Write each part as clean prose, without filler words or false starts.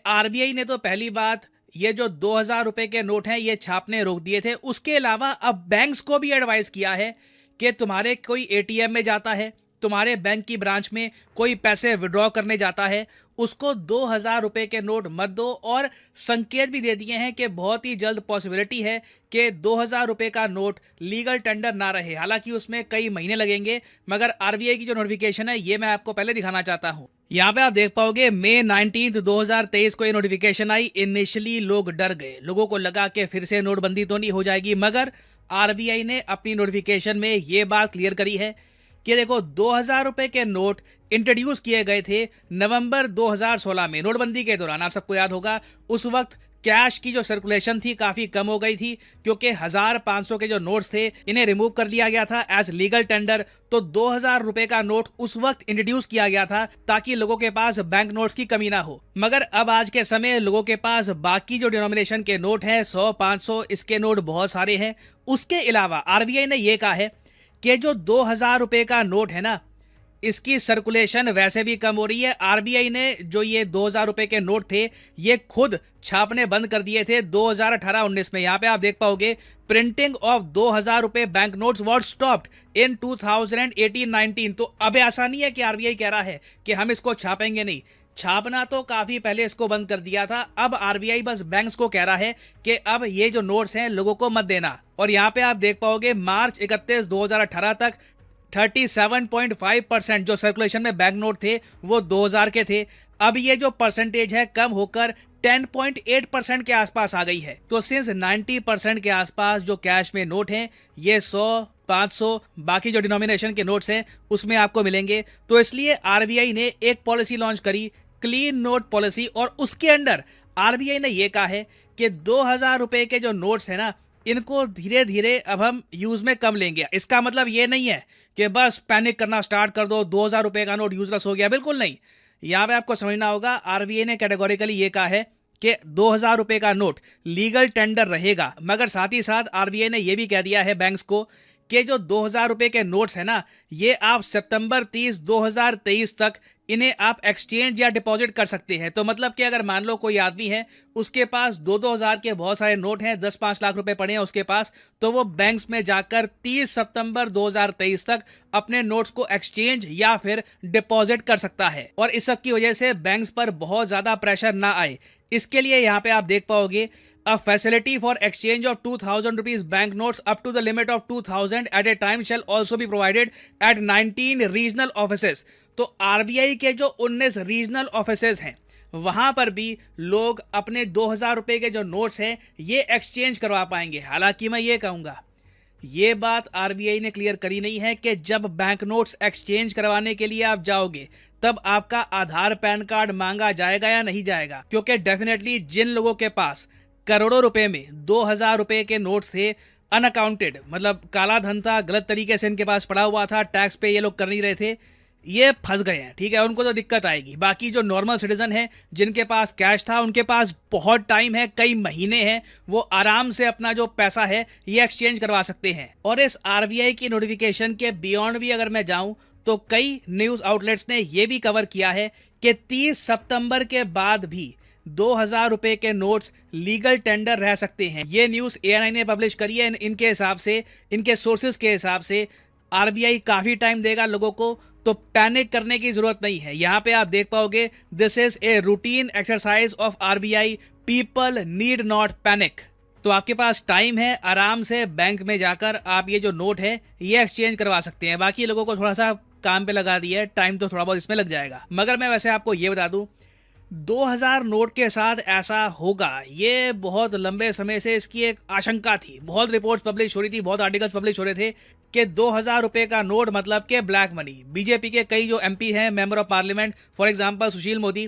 RBI ने तो पहली बात ये जो 2000 रुपए के नोट हैं ये छापने रोक दिए थे। उसके अलावा अब बैंक्स को भी एडवाइस किया है कि तुम्हारे कोई एटीएम में जाता है, तुम्हारे बैंक की ब्रांच में कोई पैसे विड्रॉ करने जाता है, उसको 2000 रुपए के नोट मत दो। और संकेत भी दे दिए हैं कि बहुत ही जल्द पॉसिबिलिटी है कि 2000 रुपए का नोट लीगल टेंडर ना रहे। हालांकि उसमें कई महीने लगेंगे, मगर आरबीआई की जो नोटिफिकेशन है ये मैं आपको पहले दिखाना चाहता हूं। यहाँ पे आप देख पाओगे मई 19 2023 को ये नोटिफिकेशन आई। इनिशियली लोग डर गए, लोगों को लगा कि फिर से नोटबंदी तो नहीं हो जाएगी, मगर आरबीआई ने अपनी नोटिफिकेशन में ये बात क्लियर करी है कि देखो 2000 रुपए के नोट इंट्रोड्यूस किए गए थे नवंबर 2016 में नोटबंदी के दौरान। आप सबको याद होगा उस वक्त कैश की जो सर्कुलेशन थी काफी कम हो गई थी, क्योंकि 1500 के जो नोट्स थे इन्हें रिमूव कर दिया गया था एज लीगल टेंडर। तो 2000 रुपए का नोट उस वक्त इंट्रोड्यूस किया गया था ताकि लोगों के पास बैंक नोट्स की कमी ना हो। मगर अब आज के समय लोगों के पास बाकी जो डिनोमिनेशन के नोट हैं 100 500 इसके नोट बहुत सारे हैं। उसके अलावा आरबीआई ने यह कहा है कि जो 2000 रुपए का नोट है ना, इसकी सर्कुलेशन वैसे भी कम हो रही है। आरबीआई ने जो ये 2000 रुपए के नोट थे ये खुद छापने बंद कर दिए थे 2018-19 में। यहाँ पे आप देख पाओगे प्रिंटिंग ऑफ 2000 रुपए bank notes was stopped in 2018-19। तो अब ऐसा नहीं है कि आरबीआई कह रहा है कि हम इसको छापेंगे नहीं, छापना तो काफी पहले इसको बंद कर दिया था। अब आरबीआई बस बैंक्स को कह रहा है कि अब ये जो नोट्स हैं लोगों को मत देना। और यहाँ पे आप देख पाओगे मार्च 31 2018 तक 37.5% जो सर्कुलेशन में बैंक नोट थे वो 2000 के थे। अब ये जो परसेंटेज है कम होकर 10.8% के आसपास आ गई है। तो सिंस 90% के आसपास जो कैश में नोट हैं ये 100 500 बाकी जो डिनोमिनेशन के नोट्स हैं उसमें आपको मिलेंगे। तो इसलिए आरबीआई ने एक पॉलिसी लॉन्च करी, क्लीन नोट पॉलिसी, और उसके अंडर आरबीआई ने यह कहा है कि 2000 रुपए के जो नोट्स है ना इनको धीरे धीरे अब हम यूज में कम लेंगे। इसका मतलब ये नहीं है कि बस पैनिक करना स्टार्ट कर दो 2000 रुपए का नोट यूजलेस हो गया, बिल्कुल नहीं। यहां पे आपको समझना होगा आरबीआई ने कैटेगोरिकली ये कहा है कि 2000 रुपए का नोट लीगल टेंडर रहेगा, मगर साथ ही साथ आरबीआई ने यह भी कह दिया है बैंक्स को कि जो 2000 रुपए के नोट्स है ना ये आप सितंबर 30 2023 तक इन्हें आप एक्सचेंज या डिपॉजिट कर सकते हैं। तो मतलब कि अगर मान लो कोई आदमी है उसके पास 2-2000 के बहुत सारे नोट हैं, 10-5 लाख रुपए पड़े हैं उसके पास, तो वो बैंक्स में जाकर 30 सितंबर 2023 तक अपने नोट्स को एक्सचेंज या फिर डिपॉजिट कर सकता है। और इस सब की वजह से बैंक्स पर बहुत ज्यादा प्रेशर ना आए, इसके लिए यहाँ पे आप देख पाओगे A facility for exchange of 2000 rupees bank notes up to the limit of 2000 at a time shall also be provided at 19 regional offices। तो आरबीआई के जो 19 रीजनल ऑफिसेज हैं वहां पर भी लोग अपने 2000 रुपए के जो नोट्स हैं ये एक्सचेंज करवा पाएंगे। हालांकि मैं ये कहूंगा ये बात आरबीआई ने क्लियर करी नहीं है कि जब बैंक नोट्स एक्सचेंज करवाने के लिए आप जाओगे तब आपका आधार पैन कार्ड मांगा जाएगा या नहीं जाएगा, क्योंकि डेफिनेटली जिन लोगों के पास करोड़ों रुपए में 2000 रुपए के नोट्स थे अनअकाउंटेड, मतलब काला धन था, गलत तरीके से इनके पास पड़ा हुआ था, टैक्स पे ये लोग कर नहीं रहे थे, ये फंस गए हैं। ठीक है, उनको तो दिक्कत आएगी। बाकी जो नॉर्मल सिटीजन है जिनके पास कैश था, उनके पास बहुत टाइम है, कई महीने हैं, वो आराम से अपना जो पैसा है ये एक्सचेंज करवा सकते हैं। और इस आरबीआई की नोटिफिकेशन के बियॉन्ड भी अगर मैं जाऊं तो कई न्यूज आउटलेट्स ने यह भी कवर किया है कि 30 सितंबर के बाद भी 2000 रुपए के नोट्स लीगल टेंडर रह सकते हैं। ये न्यूज एएनआई ने पब्लिश करी है। इनके हिसाब से, इनके सोर्सेज के हिसाब से आरबीआई काफी टाइम देगा लोगों को, तो पैनिक करने की जरूरत नहीं है। यहां पे आप देख पाओगे this is a routine exercise of RBI, people need not panic. तो आपके पास टाइम है, आराम से बैंक में जाकर आप ये जो नोट है ये एक्सचेंज करवा सकते हैं। बाकी लोगों को थोड़ा सा काम पे लगा दिया है, टाइम तो थोड़ा बहुत इसमें लग जाएगा। मगर मैं वैसे आपको ये बता दूं 2000 नोट के साथ ऐसा होगा ये बहुत लंबे समय से इसकी एक आशंका थी। बहुत रिपोर्ट्स पब्लिश हो रही थी, बहुत आर्टिकल्स पब्लिश हो रहे थे कि 2000 रुपए का नोट मतलब के ब्लैक मनी। बीजेपी के कई जो एमपी हैं, member of parliament, for example Sushil Modi,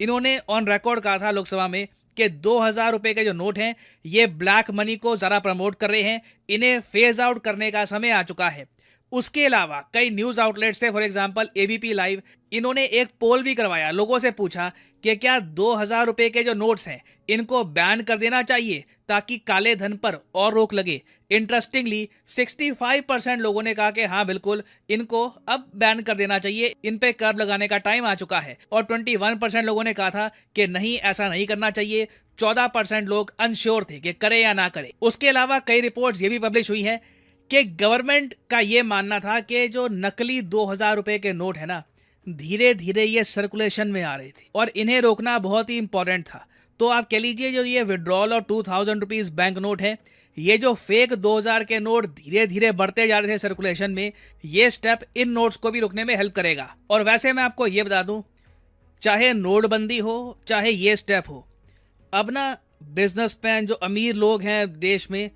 इन्होंने ऑन रिकॉर्ड कहा था लोकसभा में कि 2000 रुपए के जो नोट हैं ये ब्लैक मनी को ज़रा प्रमोट कर रहे हैं, इन्हें फेज आउट करने का समय आ चुका है। उसके अलावा कई न्यूज आउटलेट्स थे, फॉर एग्जांपल एबीपी लाइव, इन्होंने एक पोल भी करवाया, लोगों से पूछा कि क्या 2000 रुपए के जो नोट्स हैं इनको बैन कर देना चाहिए ताकि काले धन पर और रोक लगे। इंटरेस्टिंगली 65% लोगों ने कहा कि हाँ बिल्कुल इनको अब बैन कर देना चाहिए, इन पे कर्ब लगाने का टाइम आ चुका है। और 21% लोगों ने कहा था कि नहीं, ऐसा नहीं करना चाहिए। 14% लोग अनश्योर थे कि करे या ना करे। उसके अलावा कई रिपोर्ट्स ये भी पब्लिश हुई है कि गवर्नमेंट का ये मानना था कि जो नकली 2000 रुपए के नोट है ना, धीरे धीरे ये सर्कुलेशन में आ रहे थे और इन्हें रोकना बहुत ही इंपॉर्टेंट था। तो आप कह लीजिए जो ये विड्रॉल और 2000 रुपीज बैंक नोट है, ये जो फेक 2000 के नोट धीरे धीरे बढ़ते जा रहे थे सर्कुलेशन में, ये स्टेप इन नोट्स को भी रोकने में हेल्प करेगा। और वैसे मैं आपको ये बता दूं, चाहे नोटबंदी हो चाहे ये स्टेप हो, अब ना बिजनेसमैन जो अमीर लोग हैं देश में,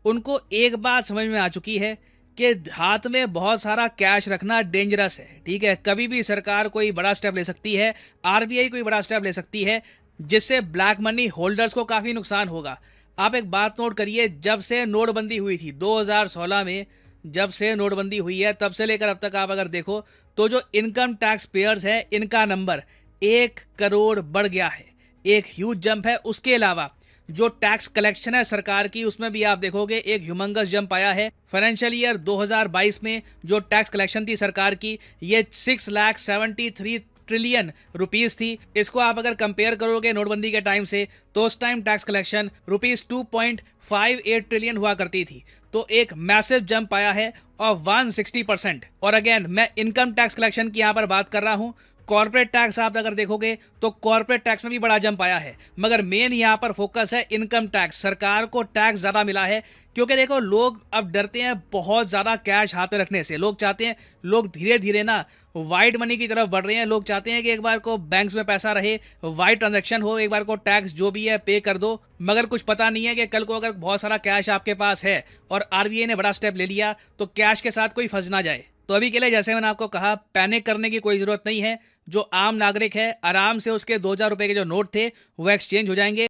उनको एक बात समझ में आ चुकी है कि हाथ में बहुत सारा कैश रखना डेंजरस है। ठीक है, कभी भी सरकार कोई बड़ा स्टेप ले सकती है, आरबीआई कोई बड़ा स्टेप ले सकती है, जिससे ब्लैक मनी होल्डर्स को काफी नुकसान होगा। आप एक बात नोट करिए, जब से नोटबंदी हुई थी 2016 में, जब से नोटबंदी हुई है तब से लेकर अब तक आप अगर देखो तो जो इनकम टैक्स पेयर्स है इनका नंबर 1 करोड़ बढ़ गया है, एक ह्यूज जंप है। उसके अलावा जो टैक्स कलेक्शन है सरकार की, उसमें भी आप देखोगे एक ह्यूमंगस जंप आया है। फाइनेंशियल ईयर 2022 में जो टैक्स कलेक्शन थी सरकार की, ये 6,73 ट्रिलियन रुपीस थी। इसको आप अगर कंपेयर करोगे नोटबंदी के टाइम से, तो उस time tax collection rupees 2.58 trillion हुआ करती थी। तो एक मैसिव जंप आया है और 160%। और अगेन मैं इनकम टैक्स कलेक्शन की यहां पर बात कर रहा हूं। कॉर्पोरेट टैक्स आप अगर देखोगे तो कॉर्पोरेट टैक्स में भी बड़ा जंप आया है, मगर मेन यहां पर फोकस है इनकम टैक्स। सरकार को टैक्स ज्यादा मिला है क्योंकि देखो लोग अब डरते हैं बहुत ज्यादा कैश हाथ में रखने से। लोग चाहते हैं, लोग धीरे धीरे ना वाइट मनी की तरफ बढ़ रहे हैं। लोग चाहते हैं कि एक बार को बैंक्स में पैसा रहे, वाइट ट्रांजैक्शन हो, एक बार को टैक्स जो भी है पे कर दो। मगर कुछ पता नहीं है कि कल को अगर बहुत सारा कैश आपके पास है और आरबीआई ने बड़ा स्टेप ले लिया तो कैश के साथ कोई फंस ना जाए। तो अभी के लिए जैसे मैंने आपको कहा, पैनिक करने की कोई जरूरत नहीं है। जो आम नागरिक है आराम से उसके 2000 रुपए के जो नोट थे वो एक्सचेंज हो जाएंगे।